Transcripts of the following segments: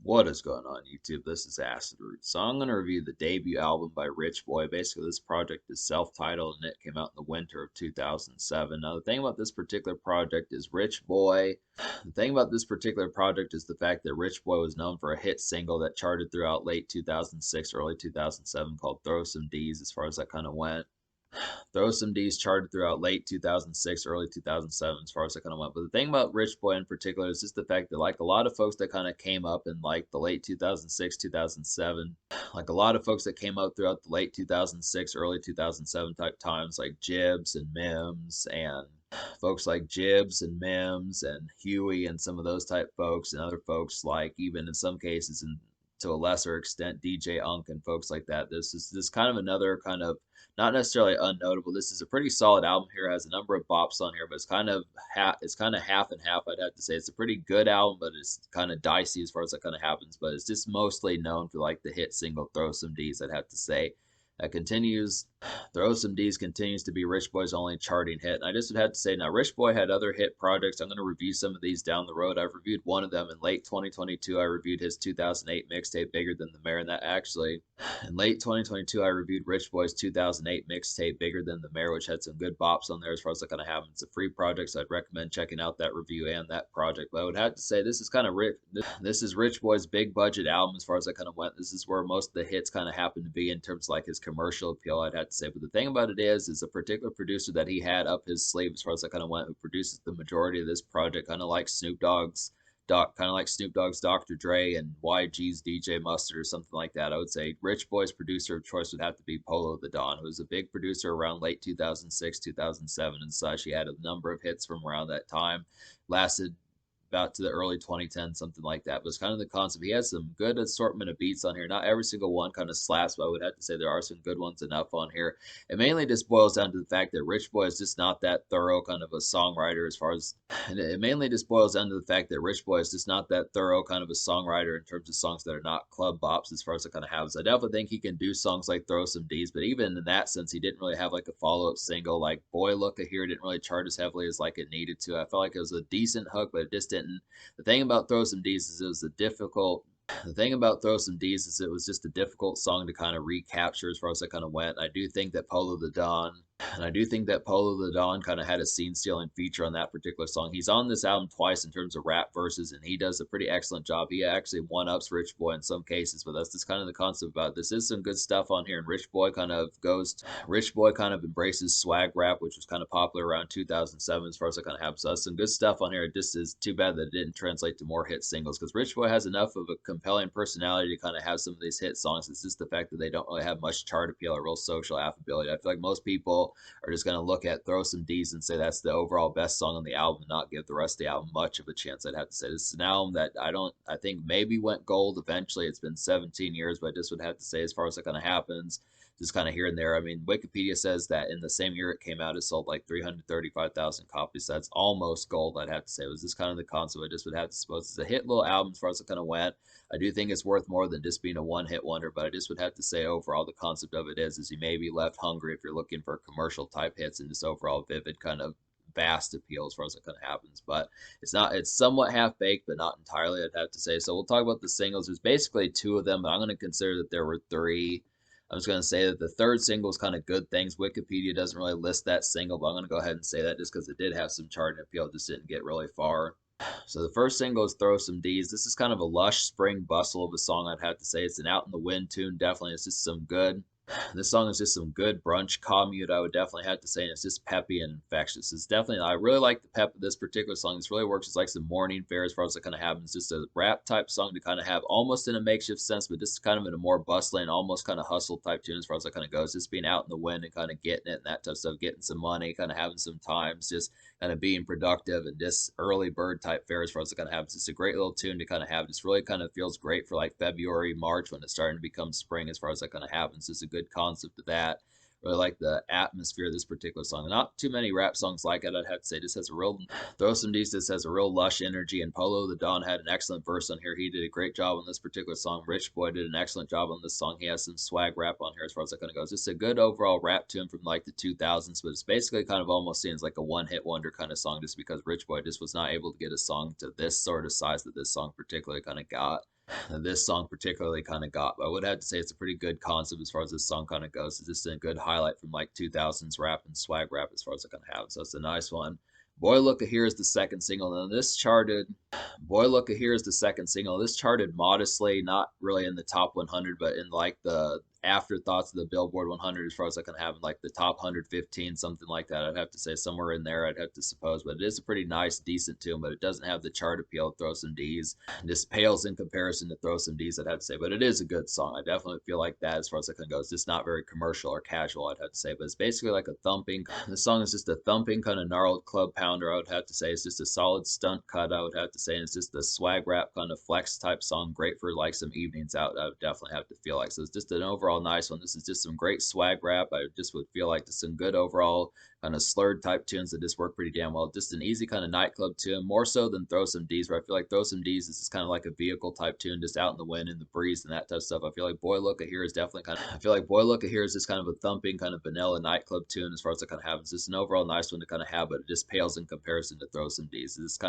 What is going on YouTube? This is Acid Root. So I'm going to review the debut album by Rich Boy. Basically, this project is self-titled and it came out in the winter of 2007. Now, the thing about this particular project is Rich Boy. The thing about this particular project is the fact that Rich Boy was known for a hit single that charted throughout late 2006, early 2007 called Throw Some D's as far as that kind of went. Throw Some D's charted throughout late 2006, early 2007, as far as I kind of went. But the thing about Rich Boy in particular is just the fact that, like a lot of folks that kind of came up in like the late 2006, 2007, like a lot of folks that came up throughout the late 2006, early 2007 type times, like Jibs and Mims and folks like Jibs and Mims and Huey and some of those type folks and other folks like even in some cases and to a lesser extent DJ Unk and folks like that. This kind of another kind of not necessarily unnotable. This is a pretty solid album here. It has a number of bops on here, but it's kind of half and half. I'd have to say it's a pretty good album, but it's kind of dicey as far as that kind of happens. But it's just mostly known for like the hit single "Throw Some D's." I'd have to say. Continues Throw Some D's continues to be Rich Boy's only charting hit. And I just would have to say now, Rich Boy had other hit projects. I'm going to review some of these down the road. I've reviewed one of them in late 2022. I reviewed his 2008 mixtape, Bigger Than the Mayor. And that actually, in late 2022, I reviewed Rich Boy's 2008 mixtape, Bigger Than the Mayor, which had some good bops on there as far as that kind of happens. It's a free project, so I'd recommend checking out that review and that project. But I would have to say this is kind of Rich. This is Rich Boy's big budget album as far as I kind of went. This is where most of the hits kind of happen to be in terms of like his commercial appeal, I'd have to say. But the thing about it is a particular producer that he had up his sleeve as far as I kind of went, who produces the majority of this project, kind of like Snoop Dogg's Dr. Dre and YG's DJ Mustard or something like that. I would say Rich Boy's producer of choice would have to be Polo the Don, who was a big producer around late 2006, 2007 and such. He had a number of hits from around that time, lasted about to the early 2010s, something like that. But it's kind of the concept. He has some good assortment of beats on here. Not every single one kind of slaps, but I would have to say there are some good ones enough on here. It mainly just boils down to the fact that Rich Boy is just not that thorough kind of a songwriter as far as, and it mainly just boils down to the fact that Rich Boy is just not that thorough kind of a songwriter in terms of songs that are not club bops as far as it kind of has. I definitely think he can do songs like Throw Some D's, but even in that sense, he didn't really have like a follow-up single. Like Boy Looka Here didn't really chart as heavily as like it needed to. I felt like it was a decent hook, but it just didn't. The thing about Throw Some D's is it was a difficult. The thing about Throw Some D's is it was just a difficult song to kind of recapture as far as it kind of went. I do think that Polo the Don and I do think that Polo the Don kind of had a scene stealing feature on that particular song. He's on this album twice in terms of rap verses, and he does a pretty excellent job. He actually one ups Rich Boy in some cases, but that's just kind of the concept about it. This is some good stuff on here, and Rich Boy kind of embraces swag rap, which was kind of popular around 2007 as far as it kind of happens. So that's some good stuff on here. It just is too bad that it didn't translate to more hit singles because Rich Boy has enough of a compelling personality to kind of have some of these hit songs. It's just the fact that they don't really have much chart appeal or real social affability. I feel like most people are just going to look at Throw Some D's and say that's the overall best song on the album and not give the rest of the album much of a chance. I'd have to say this is an album that I think maybe went gold eventually. It's been 17 years, but I just would have to say as far as it kind of happens, just kind of here and there. I mean, Wikipedia says that in the same year it came out, it sold like 335,000 copies. That's almost gold, I'd have to say. It was just kind of the concept. I just would have to suppose it's a hit little album as far as it kind of went. I do think it's worth more than just being a one-hit wonder, but I just would have to say overall the concept of it is you may be left hungry if you're looking for commercial type hits and just overall vivid kind of vast appeal as far as it kind of happens. But it's somewhat half baked, but not entirely, I'd have to say. So we'll talk about the singles. There's basically two of them, but I'm going to consider that there were three. I was going to say that the third single is kind of Good Things. Wikipedia doesn't really list that single, but I'm going to go ahead and say that just because it did have some charting appeal, it just didn't get really far. So the first single is Throw Some D's. This is kind of a lush spring bustle of a song, I'd have to say. It's an out in the wind tune, definitely. It's just some good. This song is just some good brunch commute, I would definitely have to say, and it's just peppy and infectious. It's definitely, I really like the pep of this particular song. This really works as like some morning fare as far as it kind of happens. Just a rap type song to kind of have almost in a makeshift sense, but just kind of in a more bustling, almost kind of hustle type tune as far as it kind of goes. Just being out in the wind and kind of getting it and that type of stuff, getting some money, kind of having some times, just kind of being productive and just early bird type fare as far as it kind of happens. It's a great little tune to kind of have. Just really kind of feels great for like February, March when it's starting to become spring as far as that kind of happens. It's a good concept of that. Really like the atmosphere of this particular song. Not too many rap songs like it, I'd have to say. This has a real Throw Some D's. This has a real lush energy, and Polo the Don had an excellent verse on here. He did a great job on this particular song. Rich Boy did an excellent job on this song. He has some swag rap on here as far as that kind of goes. It's a good overall rap tune from like the 2000s, but it's basically kind of almost seems like a one-hit wonder kind of song just because Rich Boy just was not able to get a song to this sort of size that this song particularly kind of got. this song particularly kind of got. But I would have to say it's a pretty good concept as far as this song kind of goes. It's just a good highlight from like 2000s rap and swag rap as far as I kind of have. So it's a nice one. Boy Looka Here is the second single. Now this charted. Boy Looka Here is the second single. This charted modestly, not really in the top 100, but in like the afterthoughts of the Billboard 100 as far as I can have in like the top 115, something like that. I'd have to say somewhere in there, I'd have to suppose. But it is a pretty nice, decent tune, but it doesn't have the chart appeal of Throw Some D's. Just pales in comparison to Throw Some D's, I'd have to say. But it is a good song. I definitely feel like that as far as I can go. It's just not very commercial or casual, I'd have to say. But it's basically like a thumping. This song is just a thumping, kind of gnarled club pounder, I would have to say. It's just a solid stunt cut, I would have to say. And it's just a swag rap kind of flex type song. Great for like some evenings out, I would definitely have to feel like. So it's just an overall nice one. This is just some great swag rap. I just would feel like just some good overall kind of slurred type tunes that just work pretty damn well. Just an easy kind of nightclub tune, more so than Throw Some D's, where I feel like Throw Some D's is just kind of like a vehicle type tune, just out in the wind and the breeze and that type of stuff. I feel like Boy Looka Here is definitely kind of, I feel like Boy Looka Here is just kind of a thumping kind of vanilla nightclub tune as far as I kind of have. It's just an overall nice one to kind of have, but it just pales in comparison to Throw Some D's. It's just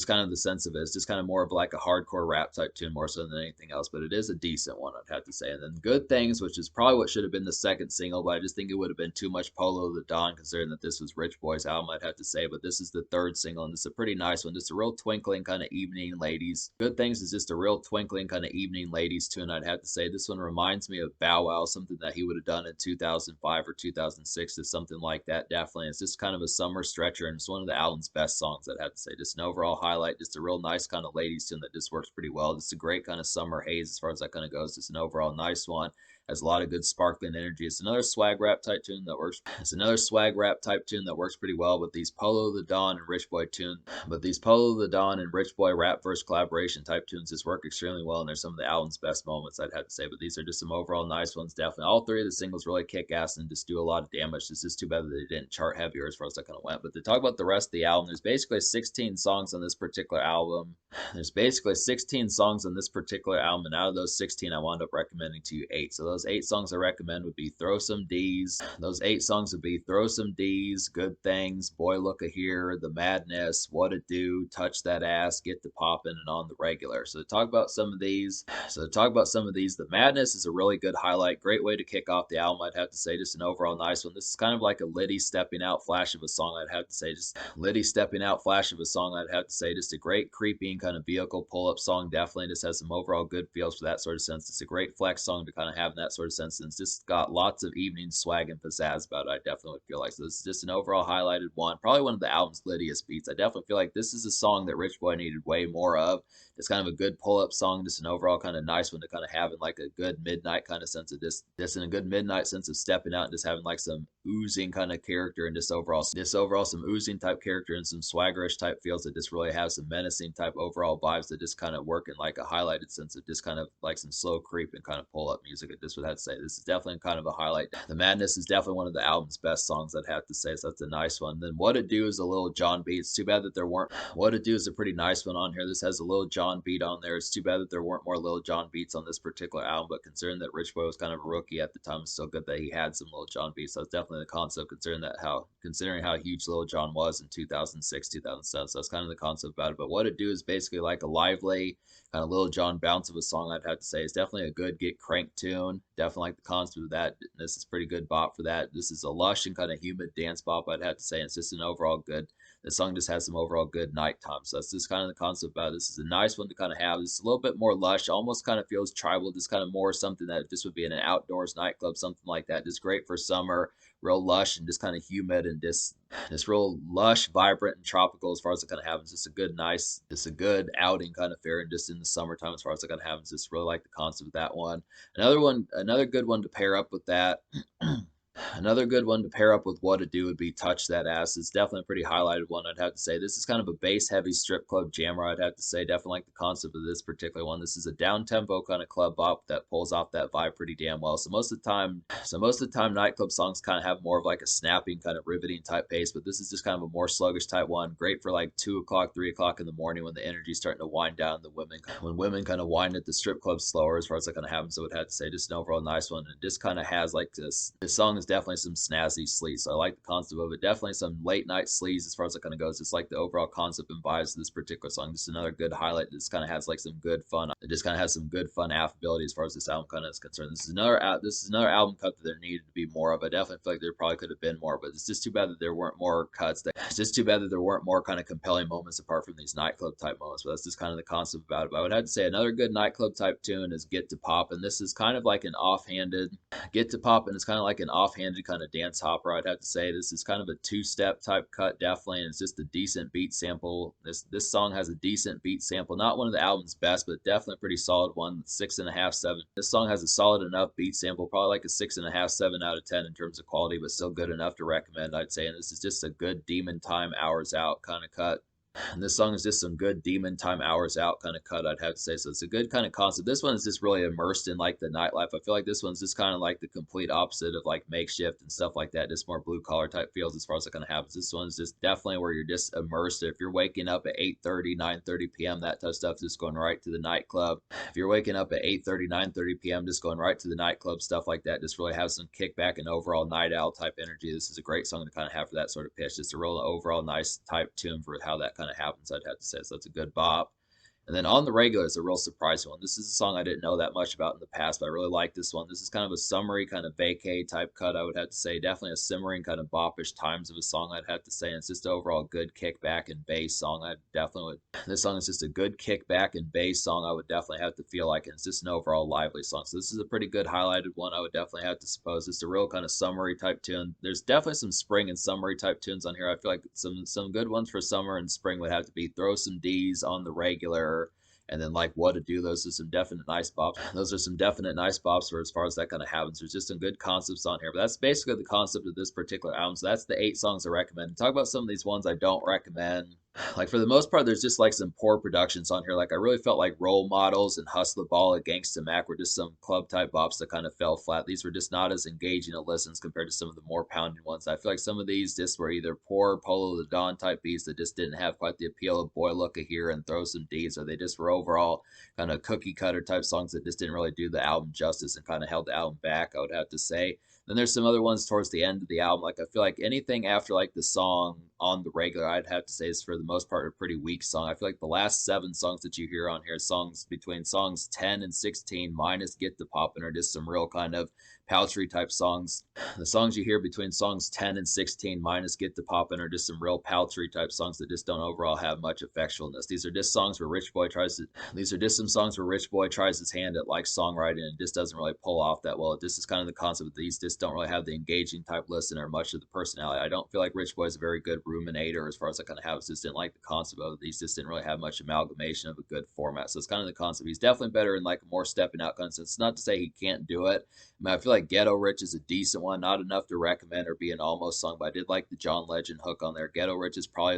kind of the sense of it. It's just kind of more of like a hardcore rap type tune more so than anything else, but it is a decent one, I'd have to say. And then Good Things, which is probably what should have been the second single, but I just think it would have been too much Polo the Don considering that this was Rich Boy's album, I'd have to say. But this is the third single, and it's a pretty nice one. Just a real twinkling kind of evening ladies. Good Things is just a real twinkling kind of evening ladies tune, I'd have to say. This one reminds me of Bow Wow, something that he would have done in 2005 or 2006, or something like that. Definitely, it's just kind of a summer stretcher, and it's one of the album's best songs, I'd have to say. Just an overall highlight, just a real nice kind of ladies tune that just works pretty well. Just a great kind of summer haze as far as that kind of goes. Just an overall nice one. Has a lot of good sparkling energy. It's another swag rap type tune that works. It's another swag rap type tune that works pretty well with these Polo the Don and Rich Boy tune. But these Polo the Don and Rich Boy rap verse collaboration type tunes just work extremely well, and they're some of the album's best moments, I'd have to say. But these are just some overall nice ones, definitely. All three of the singles really kick ass and just do a lot of damage. It's just too bad that they didn't chart heavier as far as that kind of went. But to talk about the rest of the album, there's basically 16 songs on this particular album. There's basically 16 songs on this particular album, and out of those 16, I wound up recommending to you 8. So those 8 songs I recommend would be Throw Some D's. Those 8 songs would be Throw Some D's, Good Things, Boy Looka Here, The Madness, What It Do, Touch That Ass, Get to Poppin', and On the Regular. So to talk about some of these, The Madness is a really good highlight. Great way to kick off the album, I'd have to say. Just an overall nice one. This is kind of like a Liddy stepping out flash of a song, I'd have to say. Just Liddy stepping out flash of a song, I'd have to say. Just a great creeping kind of vehicle pull-up song. Definitely just has some overall good feels for that sort of sense. It's a great flex song to kind of have in that sort of sense. And it's just got lots of evening swag and pizzazz about it, I definitely would feel like. So this is just an overall highlighted one. Probably one of the album's littiest beats. I definitely feel like this is a song that Rich Boy needed way more of. It's kind of a good pull-up song, just an overall kind of nice one to kind of have in like a good midnight kind of sense of just in a good midnight sense of stepping out and just having like some oozing kind of character and just overall some oozing type character and some swaggerish type feels that just really have some menacing type overall vibes that just kind of work in like a highlighted sense of just kind of like some slow creep and kind of pull-up music. I just would have to say this is definitely kind of a highlight. The Madness is definitely one of the album's best songs, I'd have to say, so that's a nice one. Then What It Do is a little John beat. It's too bad that there weren't. What It Do is a pretty nice one on here. This has a little John beat on there. It's too bad that there weren't more Lil Jon beats on this particular album, but considering that Rich Boy was kind of a rookie at the time, it's still good that he had some Lil Jon beats. So it's definitely the concept considering how huge Lil Jon was in 2006, 2007. So that's kind of the concept about it. But What It Do is basically like a lively kind of Lil Jon bounce of a song, I'd have to say. It's definitely a good get crank tune. Definitely like the concept of that. This is pretty good bop for that. This is a lush and kind of humid dance bop, I'd have to say. It's just an overall good. The song just has some overall good nighttime. So that's just kind of the concept about it. This is a nice one to kind of have. It's a little bit more lush, almost kind of feels tribal, just kind of more something that just would be in an outdoors nightclub, something like that. Just great for summer, real lush and just kind of humid and just real lush, vibrant, and tropical as far as it kind of happens. Just a good outing kind of fare, and just in the summertime as far as it kind of happens. Just really like the concept of that one. Another good one to pair up with that. Another good one to pair up with What It Do would be Touch That Ass. It's definitely a pretty highlighted one, I'd have to say. This is kind of a bass-heavy strip club jammer, I'd have to say. Definitely like the concept of this particular one. This is a down-tempo kind of club bop that pulls off that vibe pretty damn well. So most of the time, nightclub songs kind of have more of like a snapping, kind of riveting type pace, but this is just kind of a more sluggish type one. Great for like 2 o'clock, 3 o'clock in the morning when the energy's starting to wind down. When women kind of wind at the strip club slower as far as that kind of happens. So I'd have to say just an overall nice one. And it just kind of has like this song is definitely some snazzy sleaze. So I like the concept of it. Definitely some late night sleaze as far as it kind of goes. Just like the overall concept and vibes of this particular song. Just another good highlight. This kind of has like some good fun. It just kind of has some good fun affability as far as this album kind of is concerned. This is another album cut that there needed to be more of. I definitely feel like there probably could have been more, but it's just too bad that there weren't more cuts. It's just too bad that there weren't more kind of compelling moments apart from these nightclub type moments. But that's just kind of the concept about it. But I would have to say another good nightclub type tune is Get to Pop, and this is kind of like an offhanded Get to Pop, and it's kind of like an offhanded kind of dance hopper. I'd have to say this is kind of a two-step type cut, definitely, and it's just a decent beat sample. This song has a decent beat sample, not one of the album's best, but definitely a pretty solid one. 6.5, 7. This song has a solid enough beat sample, probably like a 6.5, 7 out of 10 in terms of quality, but still good enough to recommend, I'd say. And this is just a good Demon Time Hours Out kind of cut. And this song is just some good Demon Time Hours Out kind of cut, I'd have to say. So it's a good kind of concept. This one is just really immersed in like the nightlife. I feel like this one's just kind of like the complete opposite of like Makeshift and stuff like that. Just more blue collar type feels as far as it kind of happens. This one's just definitely where you're just immersed. If you're waking up at 8:30, 9:30 p.m., that type of stuff, just going right to the nightclub. If you're waking up at 8:30, 9:30 p.m., just going right to the nightclub, stuff like that, just really have some kickback and overall night owl type energy. This is a great song to kind of have for that sort of pitch. Just a real overall nice type tune for how that kind of happens, I'd have to say. So that's a good bop. And then On the Regular is a real surprise one. This is a song I didn't know that much about in the past, but I really like this one. This is kind of a summery, kind of vacay type cut, I would have to say. Definitely a simmering, kind of boppish times of a song, I'd have to say. And it's just overall good kickback and bass song. I definitely would. This song is just a good kickback and bass song, I would definitely have to feel like. And it's just an overall lively song. So this is a pretty good highlighted one, I would definitely have to suppose. It's a real kind of summery type tune. There's definitely some spring and summery type tunes on here. I feel like some good ones for summer and spring would have to be Throw Some D's, On the Regular, and then like What to Do. Those are some definite nice bops. Those are some definite nice bops for as far as that kind of happens. There's just some good concepts on here, but that's basically the concept of this particular album. So that's the 8 songs I recommend. Talk about some of these ones I don't recommend. Like for the most part, there's just like some poor productions on here. Like I really felt like Role Models and Hustle the Ball and Gangsta Mac were just some club type bops that kind of fell flat. These were just not as engaging to listens compared to some of the more pounding ones. I feel like some of these just were either poor Polo the Don type beats that just didn't have quite the appeal of Boy Look a Here and Throw Some D's, or they just were overall kind of cookie cutter type songs that just didn't really do the album justice and kind of held the album back, I would have to say. Then there's some other ones towards the end of the album. Like I feel like anything after like the song On the Regular, I'd have to say is for the most part a pretty weak song. I feel like the last 7 songs that you hear on here, songs between songs 10 and 16 minus Get the Poppin', are just some real kind of paltry type songs. The songs you hear between songs 10 and 16 minus Get the Poppin' are just some real paltry type songs that just don't overall have much effectualness. These are just songs where Rich Boy tries to these are just some songs where Rich Boy tries his hand at like songwriting and just doesn't really pull off that well. This is kind of the concept. These just don't really have the engaging type listen or much of the personality. I don't feel like Rich Boy is a very good ruminator as far as I kind of have. Just didn't like the concept of it. These just didn't really have much amalgamation of a good format. So it's kind of the concept. He's definitely better in like a more stepping out concept. It's not to say he can't do it. I mean, I feel like Ghetto Rich is a decent one, not enough to recommend or be an almost song, but I did like the John Legend hook on there. Ghetto Rich is probably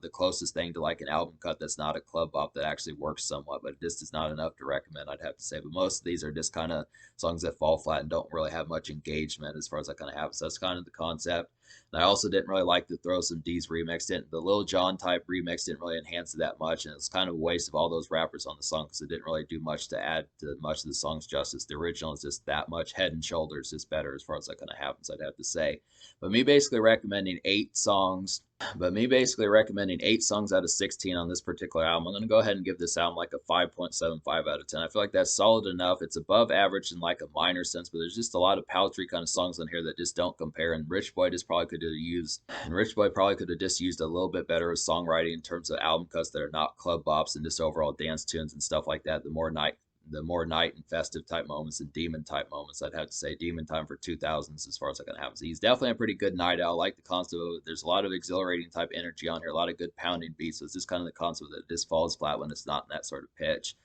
the closest thing to like an album cut that's not a club bop that actually works somewhat, but it just is not enough to recommend, I'd have to say. But most of these are just kind of songs that fall flat and don't really have much engagement as far as I kind of have. So that's kind of the concept. And I also didn't really like the Throw Some D's remix. The Lil Jon type remix didn't really enhance it that much, and it's kind of a waste of all those rappers on the song because it didn't really do much to add to much of the song's justice. The original is just that much head and shoulders just better as far as that kind of happens, I'd have to say. But me basically recommending 8 songs out of 16 on this particular album. I'm going to go ahead and give this album like a 5.75 out of 10. I feel like that's solid enough. It's above average in like a minor sense, but there's just a lot of paltry kind of songs on here that just don't compare. And Rich Boy probably could have just used a little bit better songwriting in terms of album cuts that are not club bops and just overall dance tunes and stuff like that. The more night and festive type moments and demon type moments, I'd have to say. Demon time for 2000s as far as that can happen. So he's definitely a pretty good night owl. I like the concept of it. There's a lot of exhilarating type energy on here, a lot of good pounding beats. So it's just kind of the concept that it just falls flat when it's not in that sort of pitch,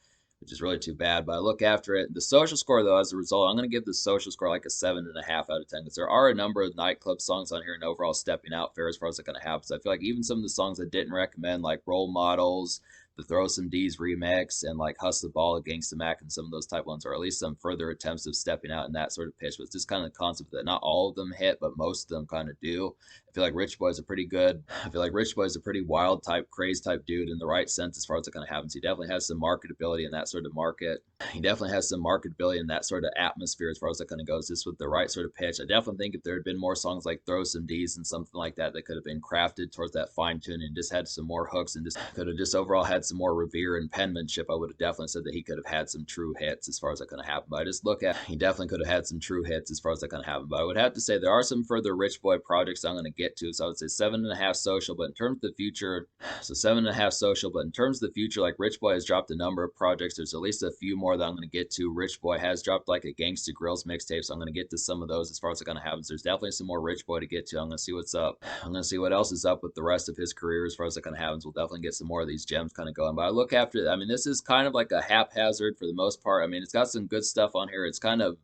which is really too bad. But I look after it. The social score, though, as a result, I'm going to give the social score like a 7.5 out of 10 because there are a number of nightclub songs on here and overall stepping out fair as far as that kind of happens. I feel like even some of the songs I didn't recommend, like Role Models, the Throw Some D's remix, and like Hustle the Ball, Gangsta Mac, and some of those type ones, or at least some further attempts of stepping out in that sort of pitch. But it's just kind of the concept that not all of them hit, but most of them kind of do. feel like Rich Boy's a pretty good. I feel like Rich Boy's a pretty wild type, crazy type dude in the right sense as far as it kind of happens. He definitely has some marketability in that sort of market. He definitely has some marketability in that sort of atmosphere as far as that kind of goes. Just with the right sort of pitch, I definitely think if there had been more songs like "Throw Some D's" and something like that, that could have been crafted towards that fine tuning and just had some more hooks and just could have just overall had some more revere and penmanship. I would have definitely said that he could have had some true hits as far as that kind of happened. But I just look at he definitely could have had some true hits as far as that kind of happened. But I would have to say there are some further Rich Boy projects I'm going to get to. So I would say 7.5 Social, but in terms of the future, so 7.5 Social, but in terms of the future, like Rich Boy has dropped a number of projects. There's at least a few more that I'm going to get to. Rich Boy has dropped like a Gangsta Grills mixtape, so I'm going to get to some of those as far as it kind of happens. There's definitely some more Rich Boy to get to. I'm going to see what's up. I'm going to see what else is up with the rest of his career as far as it kind of happens. We'll definitely get some more of these gems kind of going. But I look after, I mean, this is kind of like a haphazard for the most part. I mean, it's got some good stuff on here. It's kind of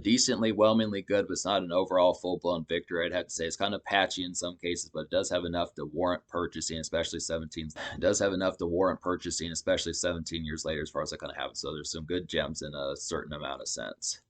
decently, whelmingly good, but it's not an overall full blown victory. I'd have to say it's kind of patchy in some cases, but it does have enough to warrant purchasing, especially 17. It does have enough to warrant purchasing, especially 17 years later, as far as that kind of happens. So there's some good gems in a certain amount of sense.